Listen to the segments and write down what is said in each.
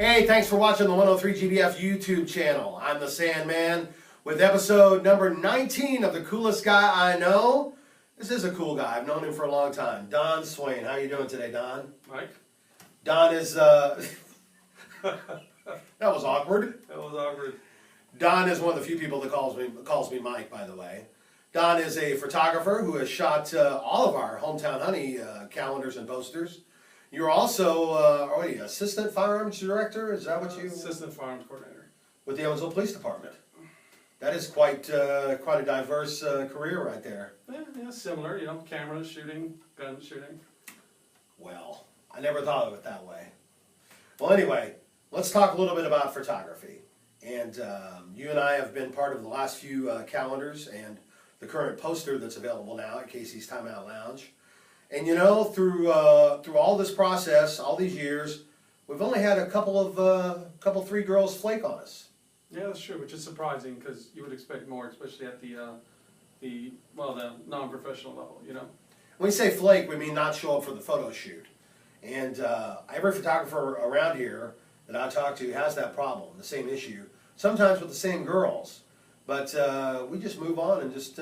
Hey, thanks for watching the 103 GBF YouTube channel. I'm the Sandman with episode number 19 of The Coolest Guy I Know. This is a cool guy. I've known him for a long time. Don Swain. How are you doing today, Don? Mike? Don is, that was awkward. That was awkward. Don is one of the few people that calls me Mike, by the way. Don is a photographer who has shot all of our Hometown Honey calendars and posters. You're also assistant firearms director. Is that what you? Assistant firearms coordinator with the Evansville Police Department. That is quite a diverse career right there. Yeah, similar. You know, cameras, shooting, gun shooting. Well, I never thought of it that way. Well, anyway, let's talk a little bit about photography. And you and I have been part of the last few calendars and the current poster that's available now at Casey's Timeout Lounge. And you know, through all this process, all these years, we've only had a couple, 3 girls flake on us. Yeah, that's true, which is surprising because you would expect more, especially at the non-professional level. You know. When we say flake, we mean not show up for the photo shoot. And every photographer around here that I talk to has that problem, the same issue. Sometimes with the same girls, but we just move on and just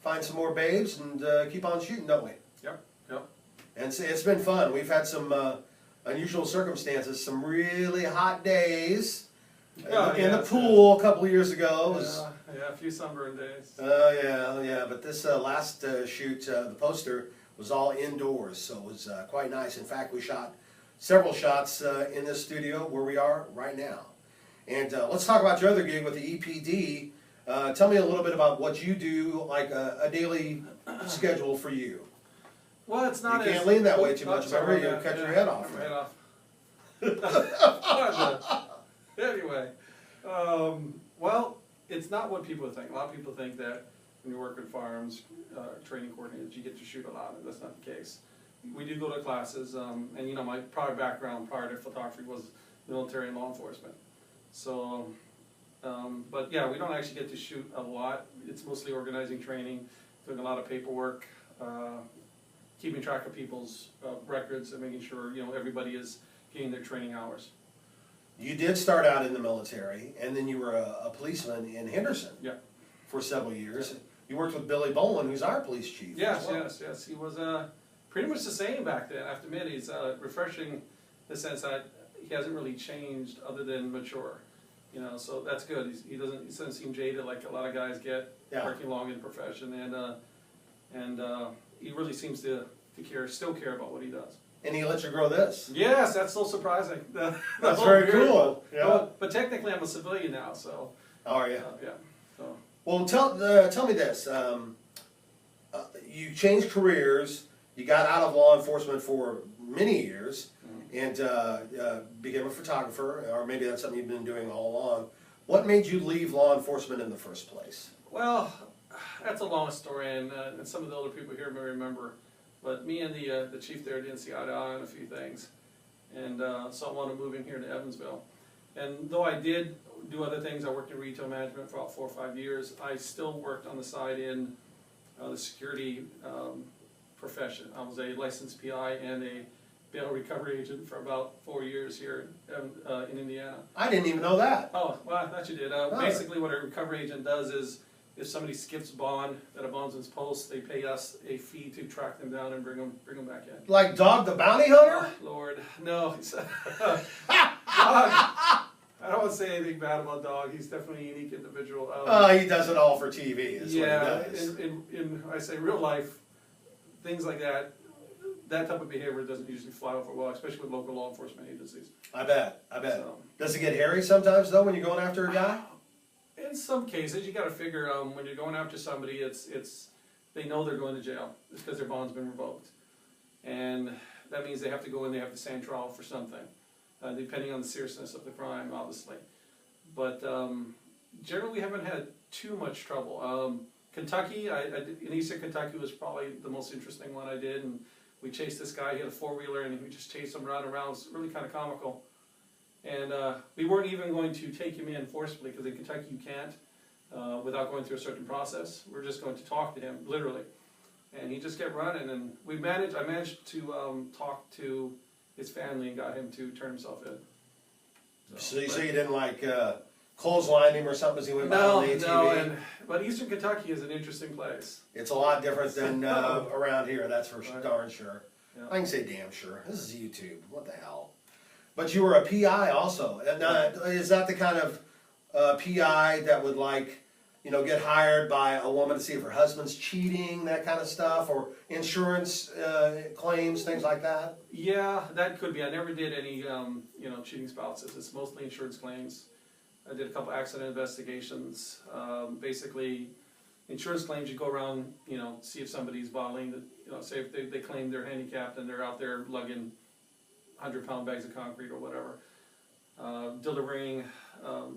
find some more babes and keep on shooting, don't we? Yep. Yep. And it's been fun. We've had some unusual circumstances, some really hot days in the pool a couple of years ago. Yeah, a few sunburn days. Yeah. But this last shoot, the poster was all indoors, so it was quite nice. In fact, we shot several shots in this studio where we are right now. And let's talk about your other gig with the EPD. Tell me a little bit about what you do, like a daily schedule for you. Well, it's not. You can't lean that way too much. Remember, you'll cut your head off. Anyway, well, it's not what people think. A lot of people think that when you work with firearms training coordinators, you get to shoot a lot, and that's not the case. We do go to classes, and you know, my prior background prior to photography was military and law enforcement. So, but yeah, we don't actually get to shoot a lot. It's mostly organizing training, doing a lot of paperwork, keeping track of people's records and making sure, you know, everybody is getting their training hours. You did start out in the military, and then you were a policeman in Henderson. Yeah. For several years. Yeah. You worked with Billy Bowen, who's our police chief. Yes, well. Yes. He was pretty much the same back then. I have to admit, he's refreshing in the sense that he hasn't really changed other than mature. You know, so that's good. He doesn't seem jaded like a lot of guys get working long in the profession, and he really seems to still care about what he does. And he lets you grow this. Yes, that's so surprising. That's very cool. Yeah. But technically, I'm a civilian now, so. Oh, are you? Yeah. So. Well, tell me this. You changed careers. You got out of law enforcement for many years, and became a photographer, or maybe that's something you've been doing all along. What made you leave law enforcement in the first place? Well, that's a long story, and some of the older people here may remember. But me and the chief there didn't see eye to eye on a few things, and so I wanted to move in here to Evansville. And though I did do other things, I worked in retail management for about 4 or 5 years, I still worked on the side in the security profession. I was a licensed PI and a bail recovery agent for about 4 years here in Indiana. I didn't even know that. Oh, well, I thought you did. Basically, what a recovery agent does is, if somebody skips bond at a bondsman's post, they pay us a fee to track them down and bring them back in. Like Dog the Bounty Hunter? Oh, Lord, no. Dog, I don't want to say anything bad about Dog. He's definitely a unique individual. He does it all for TV. Is what he does. In I say real life, things like that type of behavior doesn't usually fly over well, especially with local law enforcement agencies. I bet. So, does it get hairy sometimes though when you're going after a guy? In some cases, you got to figure when you're going after somebody, they know they're going to jail. It's because their bond's been revoked, and that means they have to go in. They have to stand trial for something, depending on the seriousness of the crime, obviously. But generally, we haven't had too much trouble. Kentucky, in Eastern Kentucky was probably the most interesting one I did, and we chased this guy. He had a 4-wheeler, and we just chased him around. It was really kind of comical. And we weren't even going to take him in forcibly, because in Kentucky you can't without going through a certain process. We're just going to talk to him, literally. And he just kept running, and I managed to talk to his family and got him to turn himself in. So you but- say you didn't like clothesline him or something as he went by on the ATV? No, but Eastern Kentucky is an interesting place. It's a lot different than around here, that's for Right. darn sure. Yeah. I can say damn sure. This is YouTube. What the hell? But you were a PI also. And, is that the kind of PI that would like, you know, get hired by a woman to see if her husband's cheating, that kind of stuff, or insurance claims, things like that? Yeah, that could be. I never did any, cheating spouses. It's mostly insurance claims. I did a couple accident investigations. Basically, insurance claims, you go around, see if somebody's bottling, say if they claim they're handicapped and they're out there lugging 100-pound bags of concrete or whatever. Delivering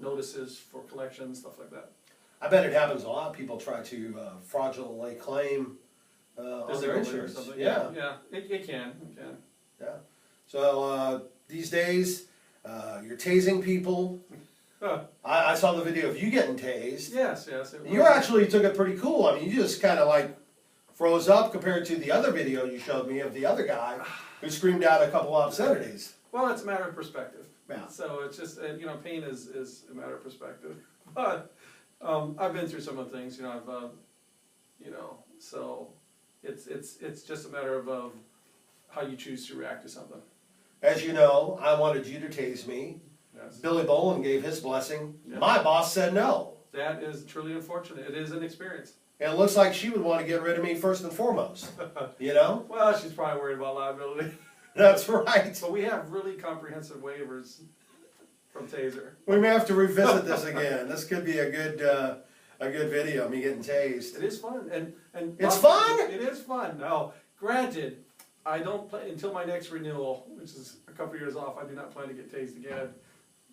notices for collections, stuff like that. I bet it happens a lot. People try to fraudulently claim on their insurance. Or something. Yeah. Yeah, it can. Yeah. So these days, you're tasing people. I saw the video of you getting tased. Yes. You actually took it pretty cool. I mean, you just kind of like froze up compared to the other video you showed me of the other guy who screamed out a couple obscenities. Well, it's a matter of perspective. Yeah. So it's just, pain is a matter of perspective. But I've been through some of the things, so it's just a matter of how you choose to react to something. As you know, I wanted you to tase me. Yes. Billy Bolin gave his blessing. Yeah. My boss said no. That is truly unfortunate. It is an experience. And it looks like she would want to get rid of me first and foremost. You know? Well, she's probably worried about liability. That's right. But we have really comprehensive waivers from Taser. We may have to revisit this again. This could be a good video of me getting tased. It is fun, and It's fun? It is fun. Now, granted, I don't play until my next renewal, which is a couple years off. I do not plan to get tased again,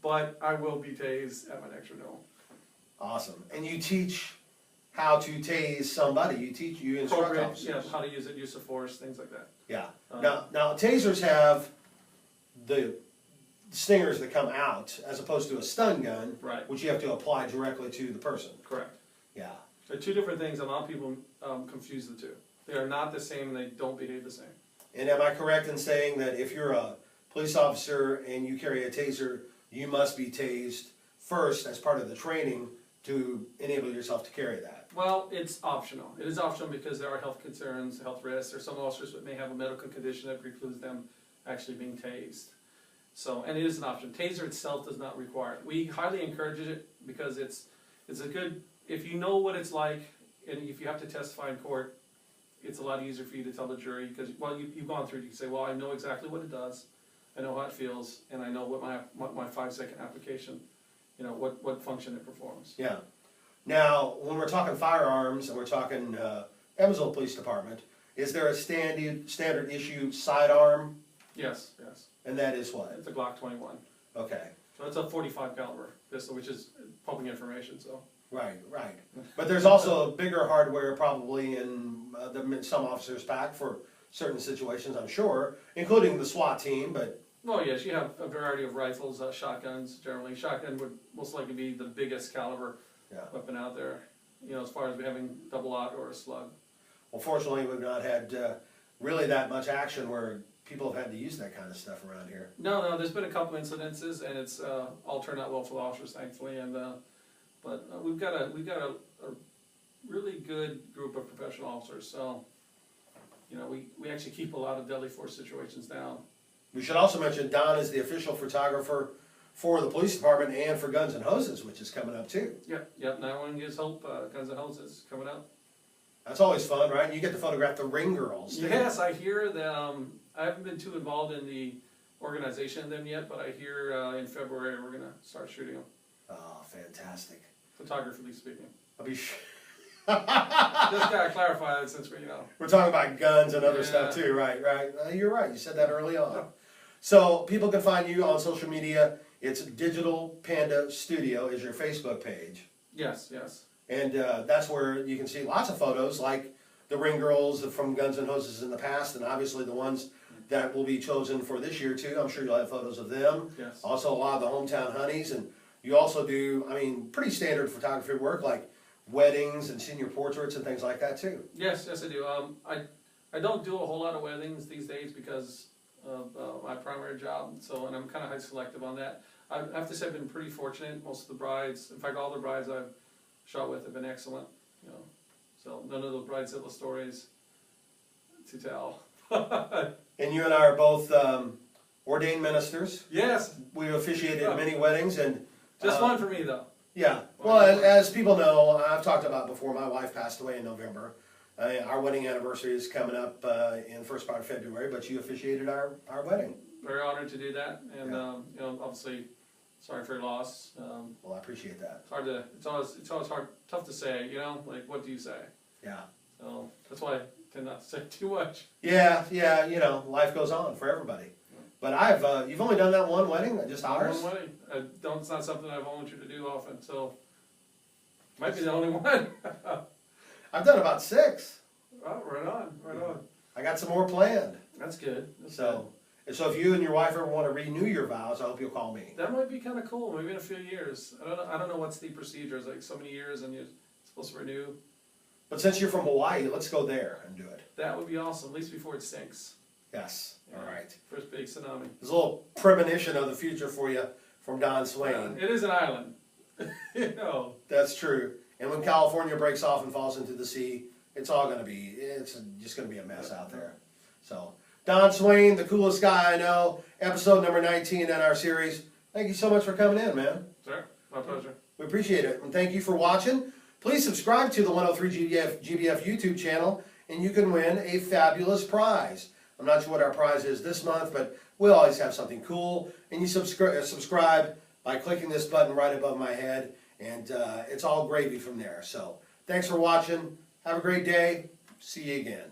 but I will be tased at my next renewal. Awesome. And you teach how to tase somebody. You instruct Appropriate, officers. how to use it, use of force, things like that. Yeah. Now tasers have the stingers that come out as opposed to a stun gun, Right. which you have to apply directly to the person. Correct. Yeah. They're two different things. A lot of people confuse the two. They are not the same, and they don't behave the same. And am I correct in saying that if you're a police officer and you carry a taser, you must be tased first as part of the training to enable yourself to carry that? Well, it's optional. It is optional because there are health concerns, health risks. There are some officers that may have a medical condition that precludes them actually being tased. So, and it is an option. Taser itself does not require it. We highly encourage it because it's a good, if you know what it's like, and if you have to testify in court, it's a lot easier for you to tell the jury because, well, you've gone through it. You can say, well, I know exactly what it does, I know how it feels, and I know what my 5-second application, what function it performs. Yeah. Now, when we're talking firearms and we're talking Evansville Police Department, is there a standard issue sidearm? Yes. And that is what? It's a Glock 21. Okay. So it's a 45 caliber pistol, which is pumping information. So Right. But there's also bigger hardware probably in some officers' pack for certain situations, I'm sure, including the SWAT team, but... Well, yes, you have a variety of rifles, shotguns generally. Shotgun would most likely be the biggest caliber weapon out there, as far as having double-aught or a slug. Well, fortunately, we've not had really that much action where people have had to use that kind of stuff around here. No, there's been a couple incidences, and it's all turned out well for the officers, thankfully. And but we've got a really good group of professional officers. So, we actually keep a lot of deadly force situations down. We should also mention Don is the official photographer for the police department and for Guns and Hoses, which is coming up too. Yep. Now one gives hope. Guns and Hoses coming up. That's always fun, right? And you get to photograph the ring girls too. Yes, I hear that. I haven't been too involved in the organization of them yet, but I hear in February we're gonna start shooting them. Oh, fantastic. Photographically speaking. I'll be Just gotta clarify that since we're talking about guns and other stuff too, right? You're right. You said that early on. Yeah. So people can find you on social media. It's Digital Panda Studio is your Facebook page. Yes. And that's where you can see lots of photos like the ring girls from Guns and Hoses in the past, and obviously the ones that will be chosen for this year too. I'm sure you'll have photos of them. Yes. Also a lot of the hometown honeys, and you also do, pretty standard photography work like weddings and senior portraits and things like that too. Yes, I do. I don't do a whole lot of weddings these days because of my primary job, and I'm kind of high selective on that. I have to say I've been pretty fortunate. Most of the brides, in fact, all the brides I've shot with have been excellent. You know, so none of the bridezilla stories to tell. And you and I are both ordained ministers. Yes, We officiated many weddings, and just one for me though. yeah. Well, as people know, I've talked about before, my wife passed away in November. Our wedding anniversary is coming up in the first part of February, but you officiated our wedding. Very honored to do that, and Yeah. you know, obviously, sorry for your loss. Well, I appreciate that. It's hard to, it's always hard, tough to say. You know, like what do you say? Yeah. So that's why I tend not to say too much. Yeah, you know, life goes on for everybody. But you've only done that one wedding, just ours? One wedding. It's not something I've volunteered to do often, so might be the only one. I've done about 6. Oh, right on, right on. I got some more planned. That's good. That's So if you and your wife ever want to renew your vows, I hope you'll call me. good. That might be kind of cool. Maybe in a few years. I don't know what's the procedure. It's like so many years, and you're supposed to renew. But since you're from Hawaii, let's go there and do it. That would be awesome. At least before it sinks. Yes. All right. First big tsunami. There's a little premonition of the future for you from Don Swain. It is an island. You know. That's true. And when California breaks off and falls into the sea, it's just going to be a mess out there. So, Don Swain, the coolest guy I know, episode number 19 in our series. Thank you so much for coming in, man. Sure. My pleasure. We appreciate it. And thank you for watching. Please subscribe to the 103 GBF YouTube channel, and you can win a fabulous prize. I'm not sure what our prize is this month, but we'll always have something cool. And you subscribe by clicking this button right above my head, and it's all gravy from there. So thanks for watching. Have a great day. See you again.